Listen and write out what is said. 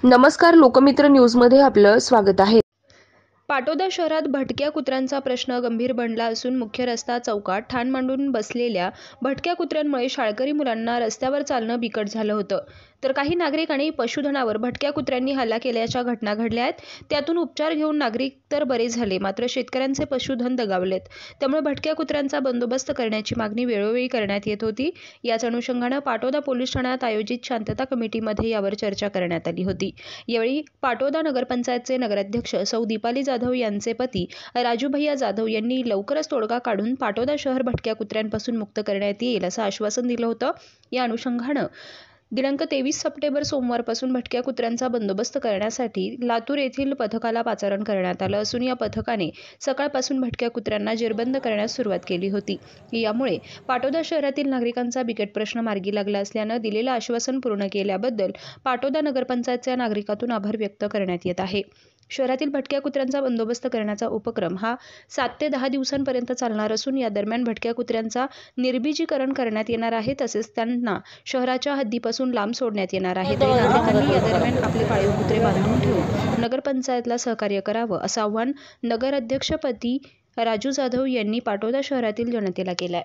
नमस्कार, लोकमित्र न्यूजमध्ये आपलं स्वागत आहे। पाटोदा शहरात भटक्या कुत्र्यांचा प्रश्न गंभीर बनला असून मुख्य रस्ता चौकात ठाण मांडून बसलेल्या भटक्या कुत्र्यांमुळे शाळकरी मुलांना रस्त्यावर चालणं बिकट झालं होतं। तर काही नागरिकांनी पशुधनावर भटक्या कुत्र्यांनी हल्ला केल्याच्या घटना घडल्या आहेत। त्यातून उपचार घेऊन नागरिक तर बरे झाले, मात्र शेतकऱ्यांचे पशुधन दगावलेत। त्यामुळे भटक्या कुत्र्यांचा बंदोबस्त करण्याची मागणी वेळोवेळी करण्यात येत होती। याच अनुषंगानं पाटोदा पोलीस ठाण्यात आयोजित शांतता कमिटीमध्ये यावर चर्चा करण्यात आली होती। यावेळी पाटोदा नगरपंचायतचे नगराध्यक्ष सौ दीपाली जाधव यांचे पती राजू भैया जाधव यांनी लवकरच तोडगा काढून पाटोदा शहर भटक्या कुत्र्यांपासून मुक्त करण्यात येईल असं आश्वासन दिलं होतं। या अनुषंगानं दिनांक 23 सप्टेंबर सोमवारपासून भटक्या कुत्र्यांचा बंदोबस्त करण्यासाठी लातूर येथील पथकाला पाचारण करण्यात आलं असून या पथकाने सकाळपासून भटक्या कुत्र्यांना जेरबंद करण्यास सुरुवात केली होती। यामुळे पाटोदा शहरातील नागरिकांचा बिकट प्रश्न मार्गी लागला असल्यानं दिलेलं आश्वासन पूर्ण केल्याबद्दल पाटोदा नगरपंचायतच्या नागरिकातून आभार व्यक्त करण्यात येत आहे। शहरातील भटक्या कुत्र्यांचा बंदोबस्त करण्याचा उपक्रम हा 7 ते 10 दिवसांपर्यंत चालणार असून या दरम्यान भटक्या कुत्र्यांचा निर्बीजीकरण करण्यात येणार आहे, तसेच त्यांना शहराच्या हद्दीपासून लांब सोडण्यात येणार आहे। तरी नागरिकांनी या दरम्यान आपले पाळीव कुत्रे बांधून ठेवून नगरपंचायतला सहकार्य करावं असं आवाहन नगराध्यक्षपदी राजू जाधव यांनी पाटोदा शहरातील जनतेला केलं आहे।